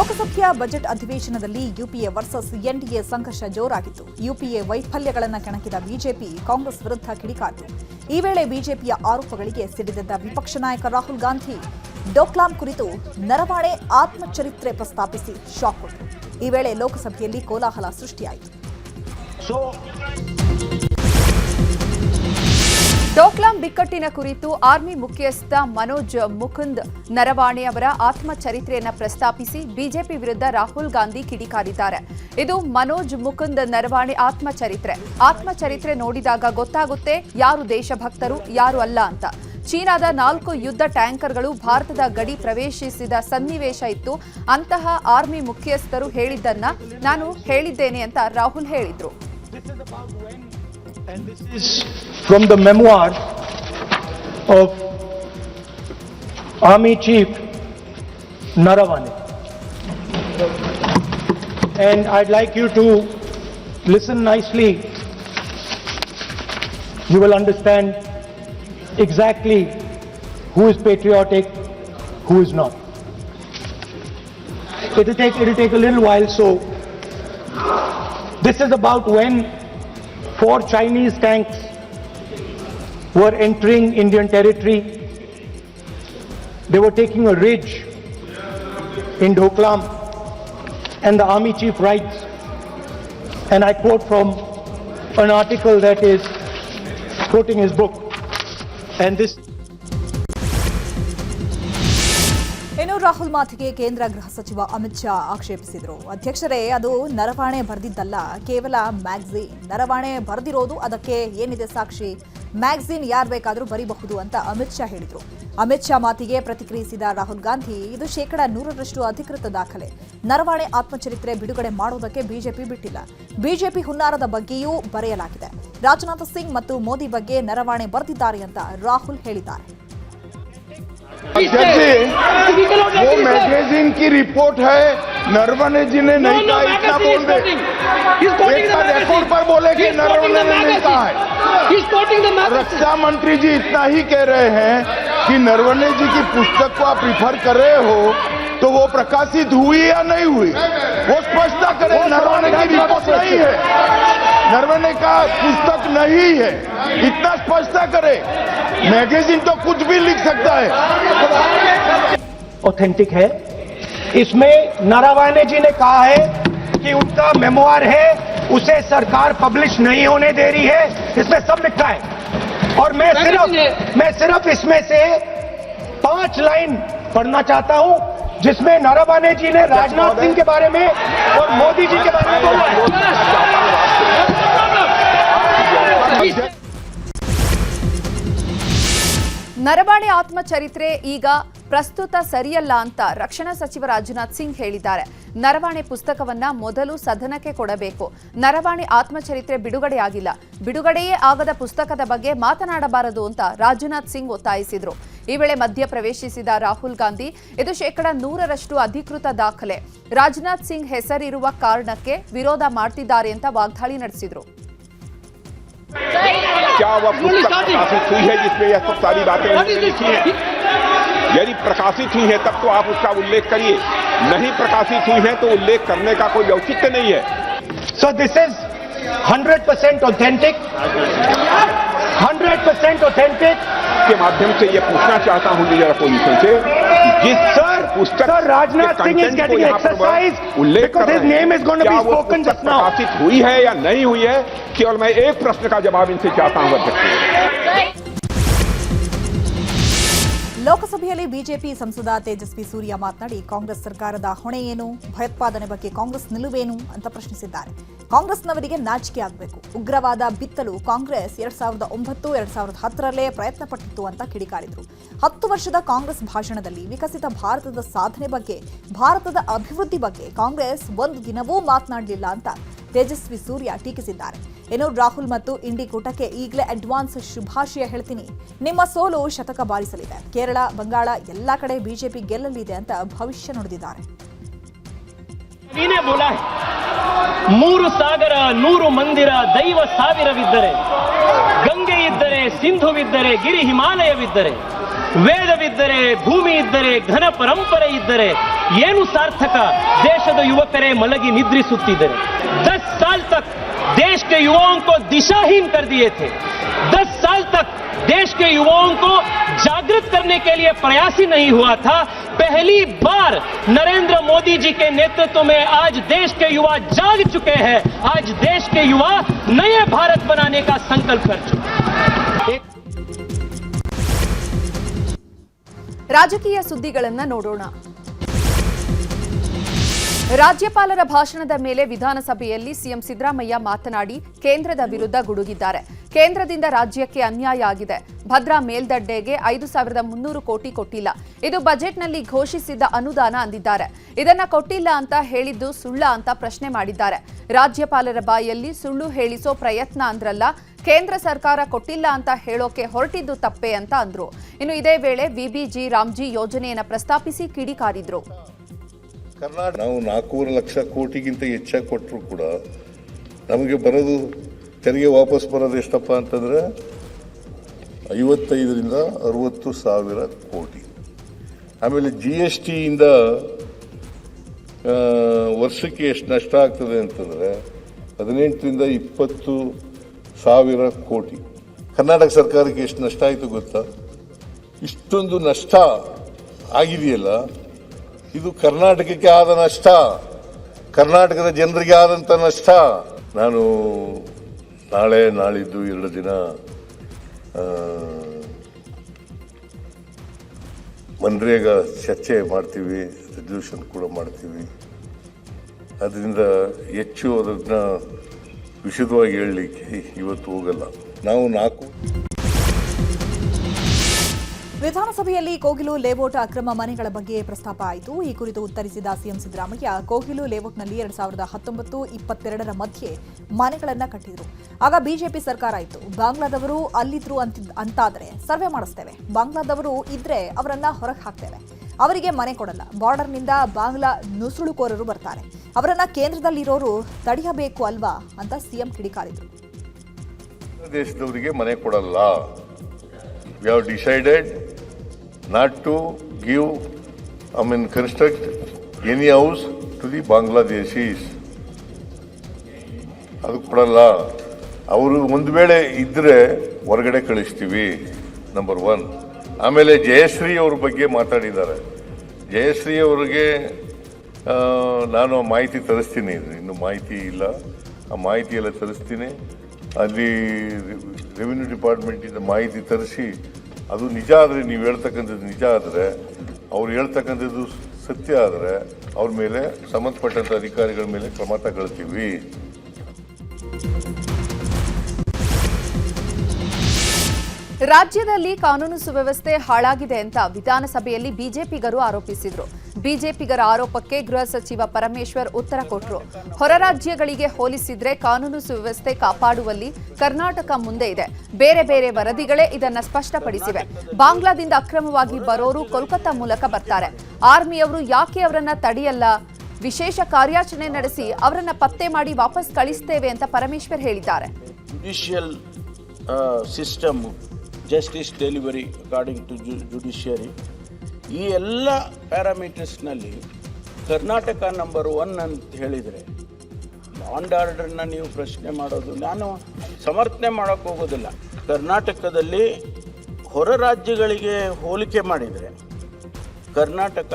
ಲೋಕಸಭೆಯ ಬಜೆಟ್ ಅಧಿವೇಶನದಲ್ಲಿ UPA versus NDA ಸಂಘರ್ಷ ಜೋರಾಗಿತ್ತು. ಯುಪಿಎ ವೈಫಲ್ಯಗಳನ್ನು ಕೆಣಕಿದ ಬಿಜೆಪಿ ಕಾಂಗ್ರೆಸ್ ವಿರುದ್ಧ ಕಿಡಿಕಾರಿತು. ಈ ವೇಳೆ ಬಿಜೆಪಿಯ ಆರೋಪಗಳಿಗೆ ಸಿಡಿದೆದ್ದ ವಿಪಕ್ಷ ನಾಯಕ ರಾಹುಲ್ ಗಾಂಧಿ ಡೋಕ್ಲಾಂ ಕುರಿತು ನರವಾಣೆ ಆತ್ಮಚರಿತ್ರೆ ಪ್ರಸ್ತಾಪಿಸಿ ಶಾಕ್ ಕೊಟ್ಟರು. ಈ ವೇಳೆ ಲೋಕಸಭೆಯಲ್ಲಿ ಕೋಲಾಹಲ ಸೃಷ್ಟಿಯಾಯಿತು. ಡೋಕ್ಲಾಂ ಬಿಕ್ಕಟ್ಟಿನ ಕುರಿತು ಆರ್ಮಿ ಮುಖ್ಯಸ್ಥ ಮನೋಜ್ ಮುಕುಂದ್ ನರವಾಣೆ ಅವರ ಆತ್ಮಚರಿತ್ರೆಯನ್ನು ಪ್ರಸ್ತಾಪಿಸಿ ಬಿಜೆಪಿ ವಿರುದ್ಧ ರಾಹುಲ್ ಗಾಂಧಿ ಕಿಡಿಕಾರಿದ್ದಾರೆ. ಇದು ಮನೋಜ್ ಮುಕುಂದ್ ನರವಾಣೆ ಆತ್ಮಚರಿತ್ರೆ ನೋಡಿದಾಗ ಗೊತ್ತಾಗುತ್ತೆ ಯಾರು ದೇಶಭಕ್ತರು ಯಾರು ಅಲ್ಲ ಅಂತ. ಚೀನಾದ 4 ಯುದ್ಧ ಟ್ಯಾಂಕರ್ಗಳು ಭಾರತದ ಗಡಿ ಪ್ರವೇಶಿಸಿದ ಸನ್ನಿವೇಶ ಇತ್ತು. ಅಂತಹ ಆರ್ಮಿ ಮುಖ್ಯಸ್ಥರು ಹೇಳಿದ್ದನ್ನ ನಾನು ಹೇಳಿದ್ದೇನೆ ಅಂತ ರಾಹುಲ್ ಹೇಳಿದ್ರು. And this is from the memoir of Army Chief Naravane. And I'd like you to listen nicely. You will understand exactly who is patriotic, who is not. It'll take a little while, so this is about when 4 Chinese tanks were entering Indian territory. They were taking a ridge in Doklam, and the army chief writes, and I quote from an article that is quoting his book, and this. ಇನ್ನು ರಾಹುಲ್ ಮಾತಿಗೆ ಕೇಂದ್ರ ಗೃಹ ಸಚಿವ ಅಮಿತ್ ಶಾ ಆಕ್ಷೇಪಿಸಿದರು. ಅಧ್ಯಕ್ಷರೇ, ಅದು ನರವಾಣೆ ಬರೆದಿದ್ದಲ್ಲ, ಕೇವಲ magazine. Naravane ಬರೆದಿರೋದು, ಅದಕ್ಕೆ ಏನಿದೆ ಸಾಕ್ಷಿ? ಮ್ಯಾಗಝೀನ್ ಯಾರು ಬೇಕಾದರೂ ಬರೀಬಹುದು ಅಂತ ಅಮಿತ್ ಶಾ ಹೇಳಿದರು. ಅಮಿತ್ ಶಾ ಮಾತಿಗೆ ಪ್ರತಿಕ್ರಿಯಿಸಿದ ರಾಹುಲ್ ಗಾಂಧಿ, ಇದು 100% ಅಧಿಕೃತ ದಾಖಲೆ. ನರವಾಣೆ ಆತ್ಮಚರಿತ್ರೆ ಬಿಡುಗಡೆ ಮಾಡೋದಕ್ಕೆ ಬಿಜೆಪಿ ಬಿಟ್ಟಿಲ್ಲ. ಬಿಜೆಪಿ ಹುನ್ನಾರದ ಬಗ್ಗೆಯೂ ಬರೆಯಲಾಗಿದೆ. ರಾಜನಾಥ್ ಸಿಂಗ್ ಮತ್ತು ಮೋದಿ ಬಗ್ಗೆ ನರವಾಣೆ ಬರೆದಿದ್ದಾರೆ ಅಂತ ರಾಹುಲ್ ಹೇಳಿದ್ದಾರೆ. अध्यक्ष जी, वो मैगजीन की रिपोर्ट है, नरवणे जी ने नहीं कहा, इतना बोल दे। एक रिकॉर्ड पर बोले कि नरवणे ने नहीं कहा है। रक्षा मंत्री जी इतना ही कह रहे हैं कि नरवणे जी की पुस्तक को आप रिफर कर रहे हो, तो वो प्रकाशित हुई या नहीं हुई, वो स्पष्टता करें। नरवणे की रिपोर्ट नहीं है, नरवणे का पुस्तक नहीं है, इतना स्पष्टता करे। मैगजीन तो कुछ भी लिख सकता है। ऑथेंटिक है। इसमें नारावाने जी ने कहा है कि उनका मेमोआर है, उसे सरकार पब्लिश नहीं होने दे रही है, इसमें सब लिखा है। और मैं सिर्फ इसमें से 5 लाइन पढ़ना चाहता हूं, जिसमें नारावाने जी ने राजनाथ सिंह के बारे में और मोदी जी के बारे में बोला है। ನರವಾಣೆ ಆತ್ಮಚರಿತ್ರೆ ಈಗ ಪ್ರಸ್ತುತ ಸರಿಯಲ್ಲ ಅಂತ ರಕ್ಷಣಾ ಸಚಿವ ರಾಜನಾಥ್ ಸಿಂಗ್ ಹೇಳಿದ್ದಾರೆ. ನರವಾಣೆ ಪುಸ್ತಕವನ್ನ ಮೊದಲು ಸದನಕ್ಕೆ ಕೊಡಬೇಕು. ನರವಾಣೆ ಆತ್ಮಚರಿತ್ರೆ ಬಿಡುಗಡೆಯಾಗಿಲ್ಲ. ಬಿಡುಗಡೆಯೇ ಆಗದ ಪುಸ್ತಕದ ಬಗ್ಗೆ ಮಾತನಾಡಬಾರದು ಅಂತ ರಾಜನಾಥ್ ಸಿಂಗ್ ಒತ್ತಾಯಿಸಿದ್ರು. ಈ ವೇಳೆ ಮಧ್ಯ ಪ್ರವೇಶಿಸಿದ ರಾಹುಲ್ ಗಾಂಧಿ, ಇದು 100% ಅಧಿಕೃತ ದಾಖಲೆ. ರಾಜನಾಥ್ ಸಿಂಗ್ ಹೆಸರಿರುವ ಕಾರಣಕ್ಕೆ ವಿರೋಧ ಮಾಡ್ತಿದ್ದಾರೆ ಅಂತ ವಾಗ್ದಾಳಿ ನಡೆಸಿದ್ರು. क्या वह पुस्तक प्रकाशित हुई है जिसमें यह सब सारी बातें लिखी हैं? यदि प्रकाशित हुई है तब तो आप उसका उल्लेख करिए, नहीं प्रकाशित हुई है तो उल्लेख करने का कोई औचित्य नहीं है। So this is 100% authentic. 100% authentic. के माध्यम से ये पूछना चाहता हूं लीडर अपोजिशन से, जिस पुस्तक Rajnath Singh is getting exercise because his name is going to be spoken just now. प्रकाशित हुई है या नहीं हुई है, केवल मैं एक प्रश्न का जवाब इनसे चाहता हूं अध्यक्ष। ಲೋಕಸಭೆಯಲ್ಲಿ ಬಿಜೆಪಿ ಸಂಸದ ತೇಜಸ್ವಿ ಸೂರ್ಯ ಮಾತನಾಡಿ, ಕಾಂಗ್ರೆಸ್ ಸರ್ಕಾರದ ಹೊಣೆ ಏನು, ಭಯೋತ್ಪಾದನೆ ಬಗ್ಗೆ ಕಾಂಗ್ರೆಸ್ ನಿಲುವೇನು ಅಂತ ಪ್ರಶ್ನಿಸಿದ್ದಾರೆ. ಕಾಂಗ್ರೆಸ್ನವರಿಗೆ ನಾಚಿಕೆ ಆಗಬೇಕು. ಉಗ್ರವಾದ ಬಿತ್ತಲು ಕಾಂಗ್ರೆಸ್ 2009-2010ರಲ್ಲೇ ಪ್ರಯತ್ನ ಪಟ್ಟಿತ್ತು ಅಂತ ಕಿಡಿಕಾರಿದರು. 10 ವರ್ಷದ ಕಾಂಗ್ರೆಸ್ ಭಾಷಣದಲ್ಲಿ ವಿಕಸಿತ ಭಾರತದ ಸಾಧನೆ ಬಗ್ಗೆ, ಭಾರತದ ಅಭಿವೃದ್ಧಿ ಬಗ್ಗೆ ಕಾಂಗ್ರೆಸ್ ಒಂದು ದಿನವೂ ಮಾತನಾಡಲಿಲ್ಲ ಅಂತ ತೇಜಸ್ವಿ ಸೂರ್ಯ ಟೀಕಿಸಿದ್ದಾರೆ. ಇನ್ನು ರಾಹುಲ್ ಮತ್ತು ಇಂಡಿ ಕೂಟಕ್ಕೆ ಈಗಲೇ ಅಡ್ವಾನ್ಸ್ ಶುಭಾಶಯ ಹೇಳ್ತೀನಿ. ನಿಮ್ಮ ಸೋಲು ಶತಕ ಬಾರಿಸಲಿದೆ. ಕೇರಳ, ಬಂಗಾಳ ಎಲ್ಲಾ ಕಡೆ ಬಿಜೆಪಿ ಗೆಲ್ಲಲಿದೆ ಅಂತ ಭವಿಷ್ಯ ನುಡಿದಿದ್ದಾರೆ. 3 ಸಾಗರ 100 ಮಂದಿರ ದೈವ ಸಾವಿರವಿದ್ದರೆ, ಗಂಗೆ ಇದ್ದರೆ, ಸಿಂಧುವಿದ್ದರೆ, ಗಿರಿ ಹಿಮಾಲಯವಿದ್ದರೆ, ವೇದವಿದ್ದರೆ, ಭೂಮಿ ಇದ್ದರೆ, ಘನ ಪರಂಪರೆ ಇದ್ದರೆ, ಏನು ಸಾರ್ಥಕ? ದೇಶದ ಯುವಕರೇ ಮಲಗಿ ನಿದ್ರಿಸುತ್ತಿದ್ದರು. 10 साल तक देश के युवाओं को दिशाहीन कर दिए थे. 10 साल तक देश के युवाओं को जागृत करने के लिए प्रयास ही नहीं हुआ था. पहली बार नरेंद्र मोदी जी के नेतृत्व में आज देश के युवा जाग चुके हैं. आज देश के युवा नए भारत बनाने का संकल्प कर चुके हैं. ರಾಜಕೀಯ ಸುದ್ದಿಗಳನ್ನ ನೋಡೋಣ. ರಾಜ್ಯಪಾಲರ ಭಾಷಣದ ಮೇಲೆ ವಿಧಾನಸಭೆಯಲ್ಲಿ ಸಿಎಂ ಸಿದ್ದರಾಮಯ್ಯ ಮಾತನಾಡಿ ಕೇಂದ್ರದ ವಿರುದ್ಧ ಗುಡುಗಿದ್ದಾರೆ. ಕೇಂದ್ರದಿಂದ ರಾಜ್ಯಕ್ಕೆ ಅನ್ಯಾಯ ಆಗಿದೆ. ಭದ್ರಾ ಮೇಲ್ದಂಡೆಗೆ 5,300 ಕೋಟಿ ಕೊಟ್ಟಿಲ್ಲ. ಇದು ಬಜೆಟ್ನಲ್ಲಿ ಘೋಷಿಸಿದ್ದ ಅನುದಾನ ಅಂದಿದ್ದಾರೆ. ಇದನ್ನ ಕೊಟ್ಟಿಲ್ಲ ಅಂತ ಹೇಳಿದ್ದು ಸುಳ್ಳ ಅಂತ ಪ್ರಶ್ನೆ ಮಾಡಿದ್ದಾರೆ. ರಾಜ್ಯಪಾಲರ ಬಾಯಲ್ಲಿ ಸುಳ್ಳು ಹೇಳಿಸೋ ಪ್ರಯತ್ನ ಅಂದ್ರಲ್ಲ, ಕೇಂದ್ರ ಸರ್ಕಾರ ಕೊಟ್ಟಿಲ್ಲ ಅಂತ ಹೇಳೋಕೆ ಹೊರಟಿದ್ದು ತಪ್ಪೆ ಅಂತ ಅಂದ್ರು. ಇನ್ನು ಇದೇ ವೇಳೆ ವಿಬಿಜಿ ರಾಮ್ಜಿ ಯೋಜನೆಯನ್ನು ಪ್ರಸ್ತಾಪಿಸಿ ಕಿಡಿಕಾರಿದ್ರು. ಕರ್ನಾಟಕ ನಾವು 4 ಲಕ್ಷ ಕೋಟಿಗಿಂತ ಹೆಚ್ಚಾಗಿ ಕೊಟ್ಟರು ಕೂಡ ನಮಗೆ ಬರೋದು ತೆರಿಗೆ ವಾಪಸ್ ಬರೋದು ಎಷ್ಟಪ್ಪ ಅಂತಂದರೆ 55ರಿಂದ 60 ಸಾವಿರ ಕೋಟಿ. ಆಮೇಲೆ GST ಇಂದ ವರ್ಷಕ್ಕೆ ಎಷ್ಟು ನಷ್ಟ ಆಗ್ತದೆ ಅಂತಂದರೆ 18ರಿಂದ 20 ಸಾವಿರ ಕೋಟಿ. ಕರ್ನಾಟಕ ಸರ್ಕಾರಕ್ಕೆ ಎಷ್ಟು ನಷ್ಟ ಆಯಿತು ಗೊತ್ತಾ? ಇಷ್ಟೊಂದು ನಷ್ಟ ಆಗಿದೆಯಲ್ಲ, ಇದು ಕರ್ನಾಟಕಕ್ಕೆ ಆದ ನಷ್ಟ, ಕರ್ನಾಟಕದ ಜನರಿಗೆ ಆದಂಥ ನಷ್ಟ. ನಾನು ನಾಳೆ ನಾಳಿದ್ದು 2 ದಿನ ಮನ್ರೇಗಾ ಚರ್ಚೆ ಮಾಡ್ತೀವಿ, ರೆಸಲ್ಯೂಷನ್ ಕೂಡ ಮಾಡ್ತೀವಿ. ಅದರಿಂದ ಹೆಚ್ಚು ಅದನ್ನ ವಿಶದವಾಗಿ ಹೇಳಲಿಕ್ಕೆ ಇವತ್ತು ಹೋಗಲ್ಲ. ನಾವು 4 ವಿಧಾನಸಭೆಯಲ್ಲಿ ಕೋಗಿಲು ಲೇಔಟ್ ಅಕ್ರಮ ಮನೆಗಳ ಬಗ್ಗೆ ಪ್ರಸ್ತಾಪ ಆಯಿತು. ಈ ಕುರಿತು ಉತ್ತರಿಸಿದ ಸಿಎಂ ಸಿದ್ದರಾಮಯ್ಯ, ಕೋಗಿಲು ಲೇಔಟ್ನಲ್ಲಿ 2019-22 ಮಧ್ಯೆ ಮನೆಗಳನ್ನ ಕಟ್ಟಿದ್ರು. ಆಗ ಬಿಜೆಪಿ ಸರ್ಕಾರ ಇತ್ತು. ಬಾಂಗ್ಲಾದವರು ಅಲ್ಲಿದ್ರು ಅಂತಾದ್ರೆ ಸರ್ವೆ ಮಾಡಿಸ್ತೇವೆ. ಬಾಂಗ್ಲಾದವರು ಇದ್ರೆ ಅವರನ್ನ ಹೊರಗೆ ಹಾಕ್ತೇವೆ. ಅವರಿಗೆ ಮನೆ ಕೊಡಲ್ಲ. ಬಾರ್ಡರ್ನಿಂದ ಬಾಂಗ್ಲಾ ನುಸುಳುಕೋರರು ಬರ್ತಾರೆ. ಅವರನ್ನ ಕೇಂದ್ರದಲ್ಲಿರೋರು ತಡೆಯಬೇಕು ಅಲ್ವಾ ಅಂತ ಸಿಎಂ ಕಿಡಿಕಾರಿದ್ರು. ದೇಶದವರಿಗೆ ಮನೆ ಕೊಡಲ್ಲ. We have decided not to give, construct any house to the Bangladeshis. ಅದು ಕೊಡಲ್ಲ. ಅವರು ಒಂದು ವೇಳೆ ಇದ್ರೆ ಹೊರಗಡೆ ಕಳಿಸ್ತೀವಿ, ನಂಬರ್ 1. ಆಮೇಲೆ ಜಯಶ್ರೀ ಅವ್ರ ಬಗ್ಗೆ ಮಾತಾಡಿದ್ದಾರೆ. ಜಯಶ್ರೀ ಅವರಿಗೆ ನಾನು ಮಾಹಿತಿ ತರಿಸ್ತೀನಿ, ಇನ್ನು ಮಾಹಿತಿ ಇಲ್ಲ, ಆ ಮಾಹಿತಿ ಎಲ್ಲ ತರಿಸ್ತೀನಿ. ಅಲ್ಲಿ ರೆವಿನ್ಯೂ ಡಿಪಾರ್ಟ್ಮೆಂಟಿಂದ ಮಾಹಿತಿ ತರಿಸಿ ಅದು ನಿಜ ಆದರೆ, ನೀವು ಹೇಳ್ತಕ್ಕಂಥದ್ದು ನಿಜ ಆದರೆ, ಅವ್ರು ಹೇಳ್ತಕ್ಕಂಥದ್ದು ಸತ್ಯ ಆದರೆ ಅವ್ರ ಮೇಲೆ ಸಂಬಂಧಪಟ್ಟಂಥ ಅಧಿಕಾರಿಗಳ ಮೇಲೆ ಕ್ರಮ ತಗೊಳ್ತೀವಿ. ರಾಜ್ಯದಲ್ಲಿ ಕಾನೂನು ಸುವ್ಯವಸ್ಥೆ ಹಾಳಾಗಿದೆ ಅಂತ ವಿಧಾನಸಭೆಯಲ್ಲಿ ಬಿಜೆಪಿಗರು ಆರೋಪಿಸಿದ್ರು. ಬಿಜೆಪಿಗರ ಆರೋಪಕ್ಕೆ ಗೃಹ ಸಚಿವ ಪರಮೇಶ್ವರ್ ಉತ್ತರ ಕೊಟ್ಟರು. ಹೊರ ರಾಜ್ಯಗಳಿಗೆ ಹೋಲಿಸಿದ್ರೆ ಕಾನೂನು ಸುವ್ಯವಸ್ಥೆ ಕಾಪಾಡುವಲ್ಲಿ ಕರ್ನಾಟಕ ಮುಂದೆ ಇದೆ. ಬೇರೆ ಬೇರೆ ವರದಿಗಳೇ ಇದನ್ನ ಸ್ಪಷ್ಟಪಡಿಸಿವೆ. ಬಾಂಗ್ಲಾದಿಂದ ಅಕ್ರಮವಾಗಿ ಬರೋರು ಕೋಲ್ಕತ್ತಾ ಮೂಲಕ ಬರ್ತಾರೆ. ಆರ್ಮಿಯವರು ಯಾಕೆ ಅವರನ್ನ ತಡೆಯಲ್ಲ? ವಿಶೇಷ ಕಾರ್ಯಾಚರಣೆ ನಡೆಸಿ ಅವರನ್ನ ಪತ್ತೆ ಮಾಡಿ ವಾಪಸ್ ಕಳಿಸ್ತೇವೆ ಅಂತ ಪರಮೇಶ್ವರ್ ಹೇಳಿದ್ದಾರೆ. Judicial system, justice delivery according to judiciary, ಈ ಎಲ್ಲ ಪ್ಯಾರಾಮೀಟರ್ಸ್ನಲ್ಲಿ ಕರ್ನಾಟಕ ನಂಬರ್ 1 ಅಂತ ಹೇಳಿದರೆ, ಲಾ ಆ್ಯಂಡ್ ಆರ್ಡರ್ನ ನೀವು ಪ್ರಶ್ನೆ ಮಾಡೋದು ನಾನು ಸಮರ್ಥನೆ ಮಾಡೋಕ್ಕೆ ಹೋಗೋದಿಲ್ಲ. ಕರ್ನಾಟಕದಲ್ಲಿ ಹೊರ ರಾಜ್ಯಗಳಿಗೆ ಹೋಲಿಕೆ ಮಾಡಿದರೆ ಕರ್ನಾಟಕ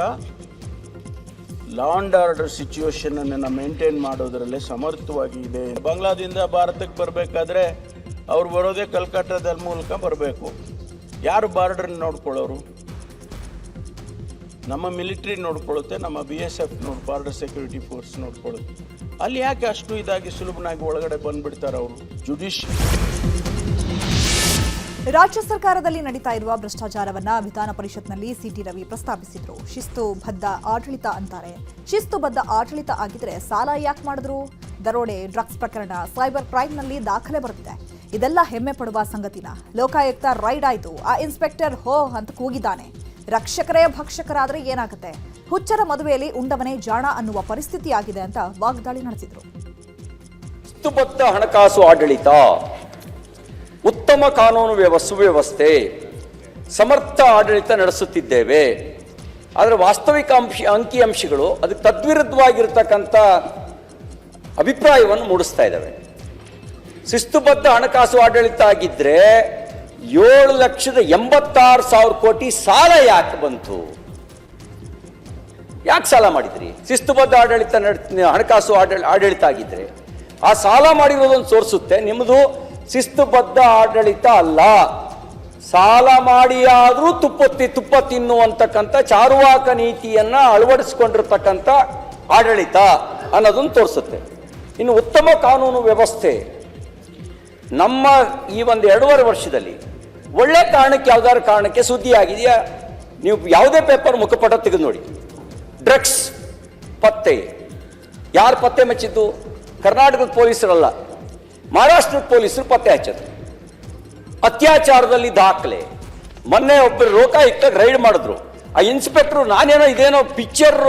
ಲಾ ಆ್ಯಂಡ್ ಆರ್ಡರ್ ಸಿಚುವೇಶನನ್ನು ಮೇಂಟೈನ್ ಮಾಡೋದರಲ್ಲೇ ಸಮರ್ಥವಾಗಿ ಇದೆ. ಬಾಂಗ್ಲಾದಿಂದ ಭಾರತಕ್ಕೆ ಬರಬೇಕಾದ್ರೆ ಅವ್ರು ಬರೋದೇ ಕಲ್ಕತ್ತಾದ ಮೂಲಕ ಬರಬೇಕು. ಯಾರು ಬಾರ್ಡರ್ ನೋಡ್ಕೊಳ್ಳೋರು? ನಮ್ಮ ಮಿಲಿಟ್ರಿ ನೋಡ್ಕೊಳ್ಳುತ್ತೆ, ನಮ್ಮ BSF ಬಾರ್ಡರ್ ಸೆಕ್ಯೂರಿಟಿ ಫೋರ್ಸ್ ನೋಡ್ಕೊಳ್ಳುತ್ತೆ. ಅಲ್ಲಿ ಯಾಕೆ ಅಷ್ಟು ಇದಾಗಿ ಸುಲಭನಾಗಿ ಒಳಗಡೆ ಬಂದ್ಬಿಡ್ತಾರೆ ಅವರು? ರಾಜ್ಯ ಸರ್ಕಾರದಲ್ಲಿ ನಡೀತಾ ಇರುವ ಭ್ರಷ್ಟಾಚಾರವನ್ನ ವಿಧಾನ ಪರಿಷತ್ನಲ್ಲಿ ಸಿಟಿ ರವಿ ಪ್ರಸ್ತಾಪಿಸಿದ್ರು. ಶಿಸ್ತುಬದ್ಧ ಆಡಳಿತ ಅಂತಾರೆ. ಶಿಸ್ತುಬದ್ಧ ಆಡಳಿತ ಆಗಿದ್ರೆ ಸಾಲ ಯಾಕೆ ಮಾಡಿದ್ರು? ದರೋಡೆ, ಡ್ರಗ್ಸ್ ಪ್ರಕರಣ, ಸೈಬರ್ ಕ್ರೈಮ್ನಲ್ಲಿ ದಾಖಲೆ ಬರುತ್ತೆ. ಇದೆಲ್ಲ ಹೆಮ್ಮೆ ಪಡುವ ಸಂಗತಿನ? ಲೋಕಾಯುಕ್ತ ರೈಡ್ ಆಯ್ತು, ಆ ಇನ್ಸ್ಪೆಕ್ಟರ್ ಹೋ ಅಂತ ಕೂಗಿದ್ದಾನೆ. ರಕ್ಷಕರೇ ಭಕ್ಷಕರಾದ್ರೆ ಏನಾಗುತ್ತೆ? ಹುಚ್ಚರ ಮದುವೆಯಲ್ಲಿ ಉಂಡವನೇ ಜಾಣ ಅನ್ನುವ ಪರಿಸ್ಥಿತಿ ಆಗಿದೆ ಅಂತ ವಾಗ್ದಾಳಿ ನಡೆಸಿದ್ರು. ಶಿಸ್ತುಬದ್ಧ ಹಣಕಾಸು ಆಡಳಿತ, ಉತ್ತಮ ಕಾನೂನು ಸುವ್ಯವಸ್ಥೆ, ಸಮರ್ಥ ಆಡಳಿತ ನಡೆಸುತ್ತಿದ್ದೇವೆ. ಆದರೆ ವಾಸ್ತವಿಕ ಅಂಕಿಅಂಶಗಳು ಅದಕ್ಕೆ ತದ್ವಿರುದ್ಧವಾಗಿರ್ತಕ್ಕಂಥ ಅಭಿಪ್ರಾಯವನ್ನು ಮೂಡಿಸ್ತಾ ಇದ್ದಾವೆ. ಶಿಸ್ತುಬದ್ಧ ಹಣಕಾಸು ಆಡಳಿತ ಆಗಿದ್ರೆ 7,86,000 ಕೋಟಿ ಸಾಲ ಯಾಕೆ ಬಂತು? ಯಾಕೆ ಸಾಲ ಮಾಡಿದ್ರಿ? ಶಿಸ್ತುಬದ್ಧ ಹಣಕಾಸು ಆಡಳಿತ ಆಗಿದ್ರೆ ಆ ಸಾಲ ಮಾಡಿರೋದನ್ನು ತೋರಿಸುತ್ತೆ ನಿಮ್ಮದು ಶಿಸ್ತುಬದ್ಧ ಆಡಳಿತ ಅಲ್ಲ. ಸಾಲ ಮಾಡಿ ಆದರೂ ತುಪ್ಪ ತಿನ್ನುವಂತಕ್ಕಂಥ ಚಾರುವಾಕ ನೀತಿಯನ್ನ ಅಳವಡಿಸಿಕೊಂಡಿರ್ತಕ್ಕಂಥ ಆಡಳಿತ ಅನ್ನೋದನ್ನು ತೋರಿಸುತ್ತೆ. ಇನ್ನು ಉತ್ತಮ ಕಾನೂನು ವ್ಯವಸ್ಥೆ ನಮ್ಮ ಈ ಒಂದು 2.5 ವರ್ಷದಲ್ಲಿ ಒಳ್ಳೆ ಕಾರಣಕ್ಕೆ ಯಾವ್ದಾದ್ರು ಕಾರಣಕ್ಕೆ ಸುದ್ದಿ ಆಗಿದೆಯಾ? ನೀವು ಯಾವುದೇ ಪೇಪರ್ ಮುಖಪಟ ತೆಗೆದು ನೋಡಿ. ಡ್ರಗ್ಸ್ ಪತ್ತೆ ಯಾರು ಪತ್ತೆ ಹಚ್ಚಿದ್ದು? ಕರ್ನಾಟಕದ ಪೊಲೀಸರಲ್ಲ, ಮಹಾರಾಷ್ಟ್ರದ ಪೊಲೀಸರು ಪತ್ತೆ ಹಚ್ಚದು. ಅತ್ಯಾಚಾರದಲ್ಲಿ ದಾಖಲೆ. ಮೊನ್ನೆ ಒಬ್ಬರು ಲೋಕಾಯುಕ್ತ ರೈಡ್ ಮಾಡಿದ್ರು. ಆ ಇನ್ಸ್ಪೆಕ್ಟರ್ ನಾನೇನೋ ಇದೇನೋ ಪಿಕ್ಚರ್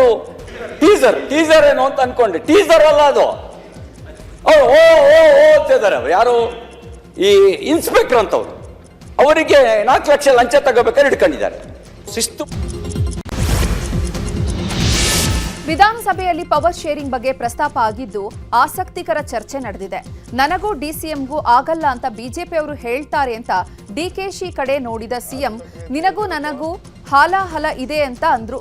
ಟೀಸರ್ ಏನೋ ಅಂತ ಅನ್ಕೊಂಡೆ. ಟೀಸರ್ ಅಲ್ಲ ಅದು. ಓ ಓ ಓ ಅಂತಿದ್ದಾರೆ ಅವರು. ಯಾರು? ಈ ಇನ್ಸ್ಪೆಕ್ಟರ್ ಅಂತವ್ರು. ಅವರಿಗೆ 4 ಲಕ್ಷ ಲಂಚ ತಗೋಬೇಕಾದ್ರೆ ಹಿಡ್ಕೊಂಡಿದ್ದಾರೆ. ಶಿಸ್ತು. ವಿಧಾನಸಭೆಯಲ್ಲಿ ಪವರ್ ಶೇರಿಂಗ್ ಬಗ್ಗೆ ಪ್ರಸ್ತಾಪ ಆಗಿದ್ದು ಆಸಕ್ತಿಕರ ಚರ್ಚೆ ನಡೆದಿದೆ. ನನಗೂ ಡಿಸಿಎಂಗೂ ಆಗಲ್ಲ ಅಂತ ಬಿಜೆಪಿಯವರು ಹೇಳ್ತಾರೆ ಅಂತ ಡಿಕೆಶಿ ಕಡೆ ನೋಡಿದ ಸಿಎಂ ನಿನಗೂ ನನಗೂ ಹಾಲಾಹಲ ಇದೆ ಅಂತ ಅಂದ್ರು.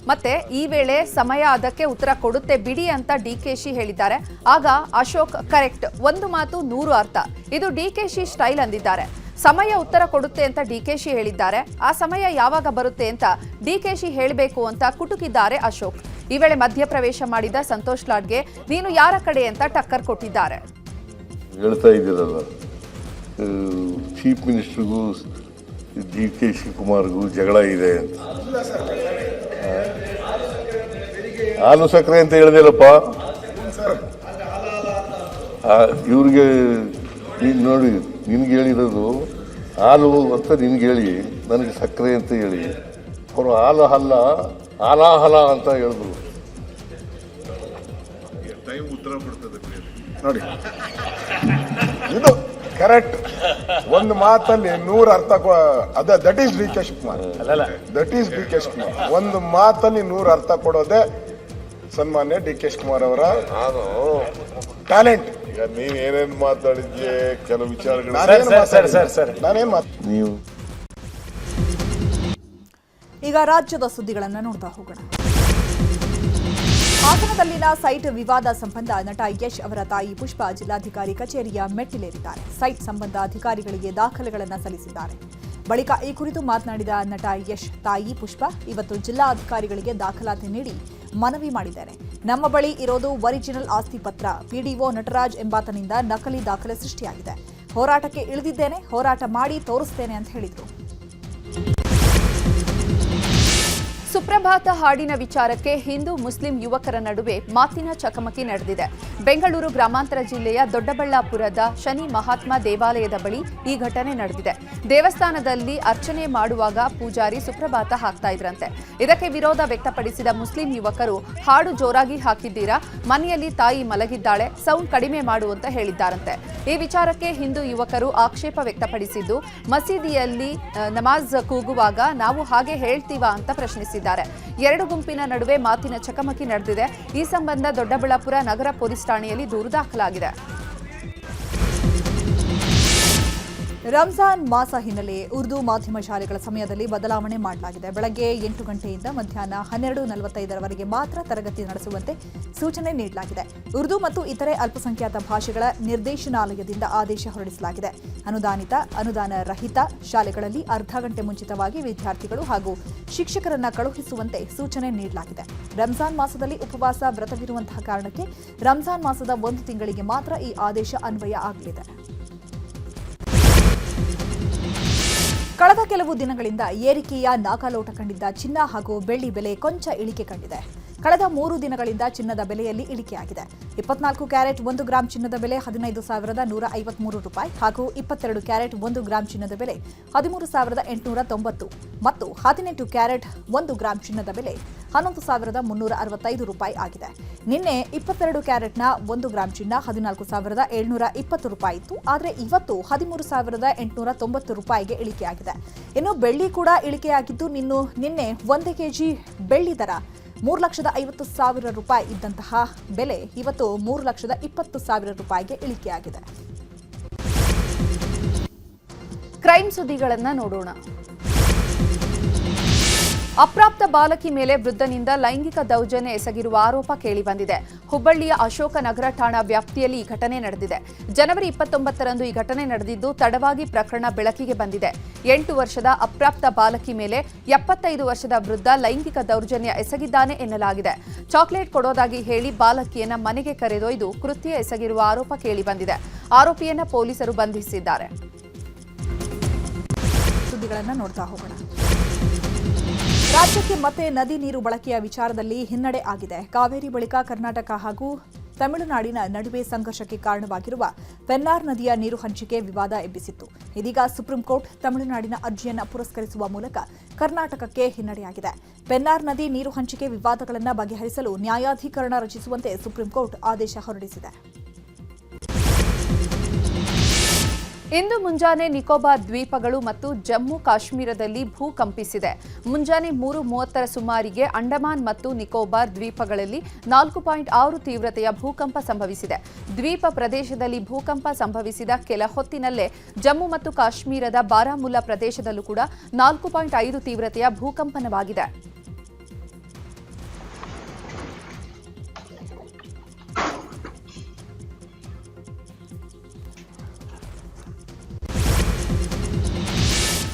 ಮತ್ತೆ ಈ ವೇಳೆ ಸಮಯ ಅದಕ್ಕೆ ಉತ್ತರ ಕೊಡುತ್ತೆ ಬಿಡಿ ಅಂತ ಡಿಕೆಶಿ ಹೇಳಿದ್ದಾರೆ. ಆಗ ಅಶೋಕ್ ಕರೆಕ್ಟ್, ಒಂದು ಮಾತು 100 ಅರ್ಥ, ಇದು ಡಿಕೆಶಿ ಸ್ಟೈಲ್ ಅಂದಿದ್ದಾರೆ. ಸಮಯ ಉತ್ತರ ಕೊಡುತ್ತೆ ಅಂತ ಡಿಕೆಶಿ ಹೇಳಿದ್ದಾರೆ. ಆ ಸಮಯ ಯಾವಾಗ ಬರುತ್ತೆ ಅಂತ ಡಿಕೆಶಿ ಹೇಳಬೇಕು ಅಂತ ಕುಟುಕಿದ್ದಾರೆ ಅಶೋಕ್. ಈ ವೇಳೆ ಮಧ್ಯಪ್ರವೇಶ ಮಾಡಿದ ಸಂತೋಷ್ ಲಾಡ್ಗೆ ನೀನು ಯಾರ ಕಡೆ ಅಂತ ಟಕ್ಕರ್ ಕೊಟ್ಟಿದ್ದಾರೆ. ಹೇಳ್ತಾ ಇದ್ದೀರಲ್ಲ, ಚೀಫ್ ಮಿನಿಸ್ಟರ್ಗೂ ಡಿ.ಕೆ. ಶಿವಕುಮಾರ್ಗೂ ಜಗಳ ಇದೆ ಅಂತ. ಹಾಲು ಸಕ್ಕರೆ ಅಂತ ಹೇಳಿದೆಲ್ಲಪ್ಪ. ಇವ್ರಿಗೆ ನೋಡಿ, ನಿನ್ಗೆ ಹೇಳಿರೋದು ಹಾಲು ಅಂತ ನಿನ್ಗೆ ಹೇಳಿ, ನನಗೆ ಸಕ್ಕರೆ ಅಂತ ಹೇಳಿ, ಅವರು ಹಾಲು ಹಲ್ಲ ಹಾಲಾಹಲ ಅಂತ ಹೇಳಿದ್ರು. ಉತ್ತರ ಕೊಡ್ತದೆ ನೋಡಿ. ಇದು ಕರೆಕ್ಟ್. ಒಂದು ಮಾತಲ್ಲಿ 100 ಅರ್ಥ. That is D K Shivakumar. That is D K Shivakumar. ಒಂದು ಮಾತಲ್ಲಿ 100 ಅರ್ಥ ಕೊಡೋದೆ ಸನ್ಮಾನ್ಯ ಡಿ ಕೆ ಶಿವಕುಮಾರ್ ಅವರ ಟ್ಯಾಲೆಂಟ್. ನೀವ್ ಏನೇನ್ ಮಾತಾಡಿದ್ಯೆ ಕೆಲವು ವಿಚಾರಗಳು ನಾನೇನ್ ನೀವು. ಈಗ ರಾಜ್ಯದ ಸುದ್ದಿಗಳನ್ನು ನೋಡ್ತಾ ಹೋಗೋಣ. ಹಾಸನದಲ್ಲಿನ ಸೈಟ್ ವಿವಾದ ಸಂಬಂಧ ನಟ ಯಶ್ ಅವರ ತಾಯಿ ಪುಷ್ಪಾ ಜಿಲ್ಲಾಧಿಕಾರಿ ಕಚೇರಿಯ ಮೆಟ್ಟಿಲೇರಿದ್ದಾರೆ. ಸೈಟ್ ಸಂಬಂಧ ಅಧಿಕಾರಿಗಳಿಗೆ ದಾಖಲೆಗಳನ್ನು ಸಲ್ಲಿಸಿದ್ದಾರೆ. ಬಳಿಕ ಈ ಕುರಿತು ಮಾತನಾಡಿದ ನಟ ಯಶ್ ತಾಯಿ ಪುಷ್ಪಾ ಇವತ್ತು ಜಿಲ್ಲಾಧಿಕಾರಿಗಳಿಗೆ ದಾಖಲಾತಿ ನೀಡಿ ಮನವಿ ಮಾಡಿದ್ದಾರೆ. ನಮ್ಮ ಬಳಿ ಇರೋದು ಒರಿಜಿನಲ್ ಆಸ್ತಿ ಪತ್ರ. ಪಿಡಿಒ ನಟರಾಜ್ ಎಂಬಾತನಿಂದ ನಕಲಿ ದಾಖಲೆ ಸೃಷ್ಟಿಯಾಗಿದೆ. ಹೋರಾಟಕ್ಕೆ ಇಳಿದಿದ್ದೇನೆ, ಹೋರಾಟ ಮಾಡಿ ತೋರಿಸ್ತೇನೆ ಅಂತ ಹೇಳಿದರು. ಸುಪ್ರಭಾತ ಹಾಡಿನ ವಿಚಾರಕ್ಕೆ ಹಿಂದೂ ಮುಸ್ಲಿಂ ಯುವಕರ ನಡುವೆ ಮಾತಿನ ಚಕಮಕಿ ನಡೆದಿದೆ. ಬೆಂಗಳೂರು ಗ್ರಾಮಾಂತರ ಜಿಲ್ಲೆಯ ದೊಡ್ಡಬಳ್ಳಾಪುರದ ಶನಿ ಮಹಾತ್ಮ ದೇವಾಲಯದ ಬಳಿ ಈ ಘಟನೆ ನಡೆದಿದೆ. ದೇವಸ್ಥಾನದಲ್ಲಿ ಅರ್ಚನೆ ಮಾಡುವಾಗ ಪೂಜಾರಿ ಸುಪ್ರಭಾತ ಹಾಕ್ತಾ ಇದ್ರಂತೆ. ಇದಕ್ಕೆ ವಿರೋಧ ವ್ಯಕ್ತಪಡಿಸಿದ ಮುಸ್ಲಿಂ ಯುವಕರು ಹಾಡು ಜೋರಾಗಿ ಹಾಕಿದ್ದೀರಾ, ಮನೆಯಲ್ಲಿ ತಾಯಿ ಮಲಗಿದ್ದಾಳೆ, ಸೌಂಡ್ ಕಡಿಮೆ ಮಾಡು ಅಂತ ಹೇಳಿದ್ದಾರಂತೆ. ಈ ವಿಚಾರಕ್ಕೆ ಹಿಂದೂ ಯುವಕರು ಆಕ್ಷೇಪ ವ್ಯಕ್ತಪಡಿಸಿದ್ದು, ಮಸೀದಿಯಲ್ಲಿ ನಮಾಜ್ ಕೂಗುವಾಗ ನಾವು ಹಾಗೆ ಹೇಳ್ತೀವಾ ಅಂತ ಪ್ರಶ್ನಿಸಿದ್ದಾರೆ. ಎರಡು ಗುಂಪಿನ ನಡುವೆ ಮಾತಿನ ಚಕಮಕಿ ನಡೆದಿದೆ. ಈ ಸಂಬಂಧ ದೊಡ್ಡಬಳ್ಳಾಪುರ ನಗರ ಪೊಲೀಸ್ ಠಾಣೆಯಲ್ಲಿ ದೂರು ದಾಖಲಾಗಿದೆ. ರಂಜಾನ್ ಮಾಸ ಹಿನ್ನೆಲೆ ಉರ್ದು ಮಾಧ್ಯಮ ಶಾಲೆಗಳ ಸಮಯದಲ್ಲಿ ಬದಲಾವಣೆ ಮಾಡಲಾಗಿದೆ. ಬೆಳಗ್ಗೆ 8 ಗಂಟೆಯಿಂದ ಮಧ್ಯಾಹ್ನ 12:45ರವರೆಗೆ ಮಾತ್ರ ತರಗತಿ ನಡೆಸುವಂತೆ ಸೂಚನೆ ನೀಡಲಾಗಿದೆ. ಉರ್ದು ಮತ್ತು ಇತರೆ ಅಲ್ಪಸಂಖ್ಯಾತ ಭಾಷೆಗಳ ನಿರ್ದೇಶನಾಲಯದಿಂದ ಆದೇಶ ಹೊರಡಿಸಲಾಗಿದೆ. ಅನುದಾನಿತ, ಅನುದಾನ ರಹಿತ ಶಾಲೆಗಳಲ್ಲಿ ಅರ್ಧ ಗಂಟೆ ಮುಂಚಿತವಾಗಿ ವಿದ್ಯಾರ್ಥಿಗಳು ಹಾಗೂ ಶಿಕ್ಷಕರನ್ನ ಕಳುಹಿಸುವಂತೆ ಸೂಚನೆ ನೀಡಲಾಗಿದೆ. ರಂಜಾನ್ ಮಾಸದಲ್ಲಿ ಉಪವಾಸ ವ್ರತವಿರುವಂತಹ ಕಾರಣಕ್ಕೆ ರಂಜಾನ್ ಮಾಸದ 1 ತಿಂಗಳಿಗೆ ಮಾತ್ರ ಈ ಆದೇಶ ಅನ್ವಯ ಆಗಲಿದೆ. ಕಳೆದ ಕೆಲವು ದಿನಗಳಿಂದ ಏರಿಕೆಯ ನಾಗಾಲೋಟ ಕಂಡಿದ್ದ ಚಿನ್ನ ಹಾಗೂ ಬೆಳ್ಳಿ ಬೆಲೆ ಕೊಂಚ ಇಳಿಕೆ ಕಂಡಿದೆ. ಕಳೆದ 3 ದಿನಗಳಿಂದ ಚಿನ್ನದ ಬೆಲೆಯಲ್ಲಿ ಇಳಿಕೆಯಾಗಿದೆ. 24 ಕ್ಯಾರೆಟ್ 1 ಗ್ರಾಂ ಚಿನ್ನದ ಬೆಲೆ 15,153 ರೂಪಾಯಿ ಹಾಗೂ 22 ಕ್ಯಾರೆಟ್ 1 ಗ್ರಾಂ ಚಿನ್ನದ ಬೆಲೆ 13,890 ಮತ್ತು 18 ಕ್ಯಾರೆಟ್ 1 ಗ್ರಾಂ ಚಿನ್ನದ ಬೆಲೆ 11,365 ರೂಪಾಯಿ ಆಗಿದೆ. ನಿನ್ನೆ 22 ಕ್ಯಾರೆಟ್ನ 1 ಗ್ರಾಂ ಚಿನ್ನ 14,720 ರೂಪಾಯಿ ಇತ್ತು. ಆದರೆ ಇವತ್ತು 13,890 ರೂಪಾಯಿಗೆ ಇಳಿಕೆಯಾಗಿದೆ. ಇನ್ನು ಬೆಳ್ಳಿ ಕೂಡ ಇಳಿಕೆಯಾಗಿದ್ದು ನಿನ್ನೆ 1 ಕೆಜಿ ಬೆಳ್ಳಿ ದರ 3,50,000 ರೂಪಾಯಿ ಇದ್ದಂತಹ ಬೆಲೆ ಇವತ್ತು 3,20,000 ರೂಪಾಯಿಗೆ ಇಳಿಕೆಯಾಗಿದೆ. ಕ್ರೈಮ್ ಸುದ್ದಿಗಳನ್ನು ನೋಡೋಣ. ಅಪ್ರಾಪ್ತ ಬಾಲಕಿ ಮೇಲೆ ವೃದ್ಧನಿಂದ ಲೈಂಗಿಕ ದೌರ್ಜನ್ಯ ಎಸಗಿರುವ ಆರೋಪ ಕೇಳಿಬಂದಿದೆ. ಹುಬ್ಬಳ್ಳಿಯ ಅಶೋಕನಗರ ಠಾಣಾ ವ್ಯಾಪ್ತಿಯಲ್ಲಿ ಈ ಘಟನೆ ನಡೆದಿದೆ. ಜನವರಿ 29ರಂದು ಈ ಘಟನೆ ನಡೆದಿದ್ದು ತಡವಾಗಿ ಪ್ರಕರಣ ಬೆಳಕಿಗೆ ಬಂದಿದೆ. 8 ವರ್ಷದ ಅಪ್ರಾಪ್ತ ಬಾಲಕಿ ಮೇಲೆ 75 ವರ್ಷದ ವೃದ್ಧ ಲೈಂಗಿಕ ದೌರ್ಜನ್ಯ ಎಸಗಿದ್ದಾನೆ ಎನ್ನಲಾಗಿದೆ. ಚಾಕ್ಲೇಟ್ ಕೊಡೋದಾಗಿ ಹೇಳಿ ಬಾಲಕಿಯನ್ನ ಮನೆಗೆ ಕರೆದೊಯ್ದು ಕೃತ್ಯ ಎಸಗಿರುವ ಆರೋಪ ಕೇಳಿಬಂದಿದೆ. ಆರೋಪಿಯನ್ನ ಪೊಲೀಸರು ಬಂಧಿಸಿದ್ದಾರೆ. ಸುದ್ದಿಗಳನ್ನು ನೋಡ್ತಾ ಹೋಗೋಣ. ರಾಜ್ಯಕ್ಕೆ ಮತ್ತೆ ನದಿ ನೀರು ಬಳಕೆಯ ವಿಚಾರದಲ್ಲಿ ಹಿನ್ನಡೆ ಆಗಿದೆ. ಕಾವೇರಿ ಬಳಿಕ ಕರ್ನಾಟಕ ಹಾಗೂ ತಮಿಳುನಾಡಿನ ನಡುವೆ ಸಂಘರ್ಷಕ್ಕೆ ಕಾರಣವಾಗಿರುವ ಪೆನ್ನಾರ್ ನದಿಯ ನೀರು ಹಂಚಿಕೆ ವಿವಾದ ಎಬ್ಬಿಸಿತ್ತು. ಇದೀಗ ಸುಪ್ರೀಂ ಕೋರ್ಟ್ ತಮಿಳುನಾಡಿನ ಅರ್ಜಿಯನ್ನು ಪುರಸ್ಕರಿಸುವ ಮೂಲಕ ಕರ್ನಾಟಕಕ್ಕೆ ಹಿನ್ನಡೆಯಾಗಿದೆ. ಪೆನ್ನಾರ್ ನದಿ ನೀರು ಹಂಚಿಕೆ ವಿವಾದಗಳನ್ನು ಬಗೆಹರಿಸಲು ನ್ಯಾಯಾಧೀಕರಣ ರಚಿಸುವಂತೆ ಸುಪ್ರೀಂ ಕೋರ್ಟ್ ಆದೇಶ ಹೊರಡಿಸಿದೆ. ಇಂದು ಮುಂಜಾನೆ ನಿಕೋಬಾರ್ ದ್ವೀಪಗಳು ಮತ್ತು ಜಮ್ಮು ಕಾಶ್ಮೀರದಲ್ಲಿ ಭೂಕಂಪಿಸಿದೆ. ಮುಂಜಾನೆ 3:30 ಸುಮಾರಿಗೆ ಅಂಡಮಾನ್ ಮತ್ತು ನಿಕೋಬಾರ್ ದ್ವೀಪಗಳಲ್ಲಿ 4.6 ತೀವ್ರತೆಯ ಭೂಕಂಪ ಸಂಭವಿಸಿದೆ. ದ್ವೀಪ ಪ್ರದೇಶದಲ್ಲಿ ಭೂಕಂಪ ಸಂಭವಿಸಿದ ಕೆಲ ಹೊತ್ತಿನಲ್ಲೇ ಜಮ್ಮು ಮತ್ತು ಕಾಶ್ಮೀರದ ಬಾರಾಮುಲ್ಲಾ ಪ್ರದೇಶದಲ್ಲೂ ಕೂಡ 4.5 ತೀವ್ರತೆಯ ಭೂಕಂಪನವಾಗಿದೆ.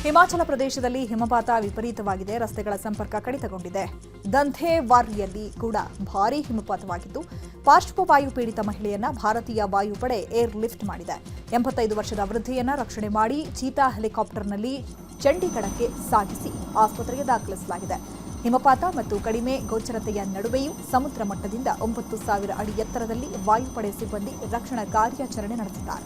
ಹಿಮಾಚಲ ಪ್ರದೇಶದಲ್ಲಿ ಹಿಮಪಾತ ವಿಪರೀತವಾಗಿದೆ. ರಸ್ತೆಗಳ ಸಂಪರ್ಕ ಕಡಿತಗೊಂಡಿದೆ. ದಂಧೇವಾರಿಯಲ್ಲಿ ಕೂಡ ಭಾರೀ ಹಿಮಪಾತವಾಗಿದ್ದು ಪಾರ್ಶ್ವವಾಯು ಪೀಡಿತ ಮಹಿಳೆಯನ್ನ ಭಾರತೀಯ ವಾಯುಪಡೆ ಏರ್ ಲಿಫ್ಟ್ ಮಾಡಿದೆ. 85 ವರ್ಷದ ವೃದ್ಧೆಯನ್ನ ರಕ್ಷಣೆ ಮಾಡಿ ಚೀತಾ ಹೆಲಿಕಾಪ್ಟರ್ನಲ್ಲಿ ಚಂಡೀಗಢಕ್ಕೆ ಸಾಗಿಸಿ ಆಸ್ಪತ್ರೆಗೆ ದಾಖಲಿಸಲಾಗಿದೆ. ಹಿಮಪಾತ ಮತ್ತು ಕಡಿಮೆ ಗೋಚರತೆಯ ನಡುವೆಯೂ ಸಮುದ್ರ ಮಟ್ಟದಿಂದ 9,000 ಅಡಿ ಎತ್ತರದಲ್ಲಿ ವಾಯುಪಡೆ ಸಿಬ್ಬಂದಿ ರಕ್ಷಣಾ ಕಾರ್ಯಾಚರಣೆ ನಡೆಸಿದ್ದಾರೆ.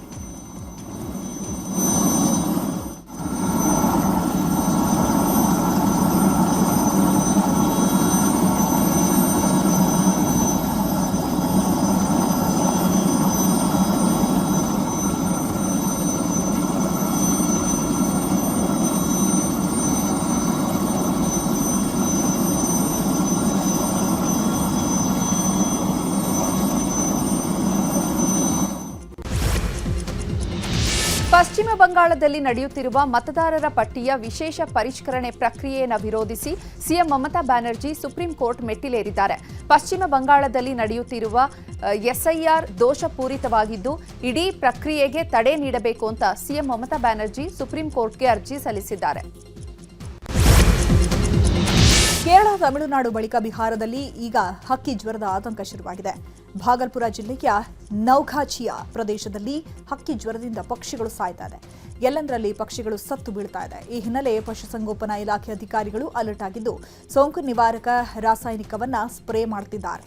ಪಶ್ಚಿಮ ಬಂಗಾಳದಲ್ಲಿ ನಡೆಯುತ್ತಿರುವ ಮತದಾರರ ಪಟ್ಟಿಯ ವಿಶೇಷ ಪರಿಷ್ಕರಣೆ ಪ್ರಕ್ರಿಯೆಯನ್ನು ವಿರೋಧಿಸಿ CM Mamata Banerjee supreme court ಮೆಟ್ಟಿಲೇರಿದ್ದಾರೆ. ಪಶ್ಚಿಮ ಬಂಗಾಳದಲ್ಲಿ ನಡೆಯುತ್ತಿರುವ ಎಸ್ಐಆರ್ ದೋಷಪೂರಿತವಾಗಿದ್ದು ಇಡೀ ಪ್ರಕ್ರಿಯೆಗೆ ತಡೆ ನೀಡಬೇಕು ಅಂತ ಸಿಎಂ ಮಮತಾ ಬ್ಯಾನರ್ಜಿ ಸುಪ್ರೀಂ ಕೋರ್ಟ್ಗೆ ಅರ್ಜಿ ಸಲ್ಲಿಸಿದ್ದಾರೆ. ಕೇರಳ, ತಮಿಳುನಾಡು ಬಳಿಕ ಬಿಹಾರದಲ್ಲಿ ಈಗ ಹಕ್ಕಿ ಜ್ವರದ ಆತಂಕ ಶುರುವಾಗಿದೆ. ಭಾಗಲ್ಪುರ ಜಿಲ್ಲೆಯ ನೌಘಾಚಿಯಾ ಪ್ರದೇಶದಲ್ಲಿ ಹಕ್ಕಿ ಜ್ವರದಿಂದ ಪಕ್ಷಿಗಳು ಸಾಯ್ತಾ ಇದೆ. ಎಲ್ಲೆಂದರಲ್ಲಿ ಪಕ್ಷಿಗಳು ಸತ್ತು ಬೀಳ್ತಾ ಇದೆ. ಈ ಹಿನ್ನೆಲೆ ಪಶುಸಂಗೋಪನಾ ಇಲಾಖೆ ಅಧಿಕಾರಿಗಳು ಅಲರ್ಟ್ ಆಗಿದ್ದು ಸೋಂಕು ನಿವಾರಕ ರಾಸಾಯನಿಕವನ್ನ ಸ್ಪ್ರೇ ಮಾಡುತ್ತಿದ್ದಾರೆ.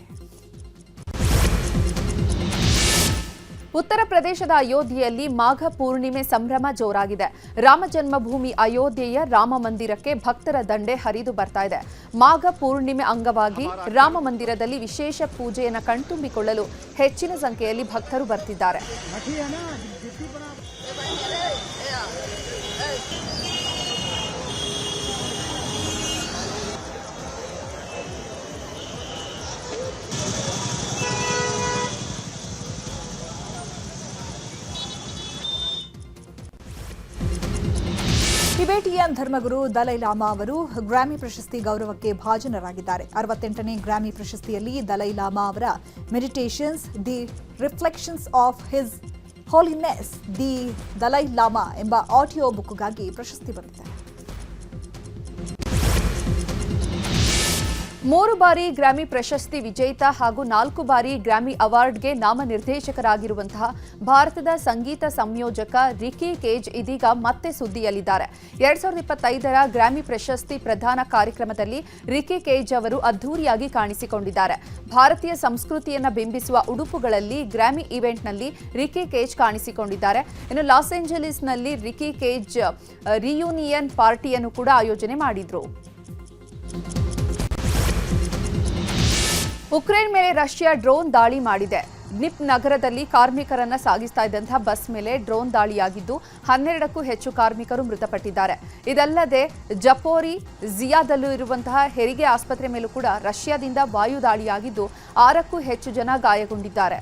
ಉತ್ತರ ಪ್ರದೇಶದ ಅಯೋಧ್ಯೆಯಲ್ಲಿ ಮಾಘ ಪೂರ್ಣಿಮೆ ಸಂಭ್ರಮ ಜೋರಾಗಿದೆ. ರಾಮ ಜನ್ಮಭೂಮಿ ಅಯೋಧ್ಯೆಯ ರಾಮ ಮಂದಿರಕ್ಕೆ ಭಕ್ತರ ದಂಡೆ ಹರಿದು ಬರ್ತಾ ಇದೆ. ಮಾಘ ಪೂರ್ಣಿಮೆ ಅಂಗವಾಗಿ ರಾಮ ಮಂದಿರದಲ್ಲಿ ವಿಶೇಷ ಪೂಜೆಯನ್ನು ಕಣ್ತುಂಬಿಕೊಳ್ಳಲು ಹೆಚ್ಚಿನ ಸಂಖ್ಯೆಯಲ್ಲಿ ಭಕ್ತರು ಬರ್ತಿದ್ದಾರೆ. ಟಿಬೆಟಿಯನ್ ಧರ್ಮಗುರು ದಲೈ ಲಾಮಾ ಅವರು ಗ್ರಾಮಿ ಪ್ರಶಸ್ತಿ ಗೌರವಕ್ಕೆ ಭಾಜನರಾಗಿದ್ದಾರೆ. 68ನೇ ಗ್ರಾಮಿ ಪ್ರಶಸ್ತಿಯಲ್ಲಿ ದಲೈ ಲಾಮಾ ಅವರ meditations the reflections of his holiness the Dalai Lama ಎಂಬ ಆಡಿಯೋ ಬುಕ್ಗಾಗಿ ಪ್ರಶಸ್ತಿ ಬಂದಿದೆ. 3 ಬಾರಿ ಗ್ರಾಮಿ ಪ್ರಶಸ್ತಿ ವಿಜೇತ ಹಾಗೂ 4 ಬಾರಿ ಗ್ರಾಮಿ ಅವಾರ್ಡ್ಗೆ ನಾಮನಿರ್ದೇಶಕರಾಗಿರುವಂತಹ ಭಾರತದ ಸಂಗೀತ ಸಂಯೋಜಕ ರಿಕಿ ಕೇಜ್ ಇದೀಗ ಮತ್ತೆ ಸುದ್ದಿಯಲ್ಲಿದ್ದಾರೆ. 2025ರ ಗ್ರಾಮಿ ಪ್ರಶಸ್ತಿ ಪ್ರದಾನ ಕಾರ್ಯಕ್ರಮದಲ್ಲಿ ರಿಕಿ ಕೇಜ್ ಅವರು ಅದ್ಧೂರಿಯಾಗಿ ಕಾಣಿಸಿಕೊಂಡಿದ್ದಾರೆ. ಭಾರತೀಯ ಸಂಸ್ಕೃತಿಯನ್ನು ಬಿಂಬಿಸುವ ಉಡುಪುಗಳಲ್ಲಿ ಗ್ರಾಮಿ ಇವೆಂಟ್ನಲ್ಲಿ ರಿಕಿ ಕೇಜ್ ಕಾಣಿಸಿಕೊಂಡಿದ್ದಾರೆ. ಇನ್ನು ಲಾಸ್ ಏಂಜಲೀಸ್ನಲ್ಲಿ ರಿಕಿ ಕೇಜ್ ರಿಯೂನಿಯನ್ ಪಾರ್ಟಿಯನ್ನು ಕೂಡ ಆಯೋಜನೆ ಮಾಡಿದ್ರು. ಉಕ್ರೇನ್ ಮೇಲೆ ರಷ್ಯಾ ಡ್ರೋನ್ ದಾಳಿ ಮಾಡಿದೆ. ಡ್ನಿಪ್ ನಗರದಲ್ಲಿ ಕಾರ್ಮಿಕರನ್ನ ಸಾಗಿಸ್ತಾ ಇದ್ದಂತಹ ಬಸ್ ಮೇಲೆ ಡ್ರೋನ್ ದಾಳಿಯಾಗಿದ್ದು 12ಕ್ಕೂ ಹೆಚ್ಚು ಕಾರ್ಮಿಕರು ಮೃತಪಟ್ಟಿದ್ದಾರೆ. ಇದಲ್ಲದೆ ಜಪೋರಿ ಜಿಯಾದಲ್ಲೂ ಇರುವಂತಹ ಹೆರಿಗೆ ಆಸ್ಪತ್ರೆ ಮೇಲೂ ಕೂಡ ರಷ್ಯಾದಿಂದ ವಾಯು ದಾಳಿಯಾಗಿದ್ದು 6ಕ್ಕೂ ಹೆಚ್ಚು ಜನ ಗಾಯಗೊಂಡಿದ್ದಾರೆ.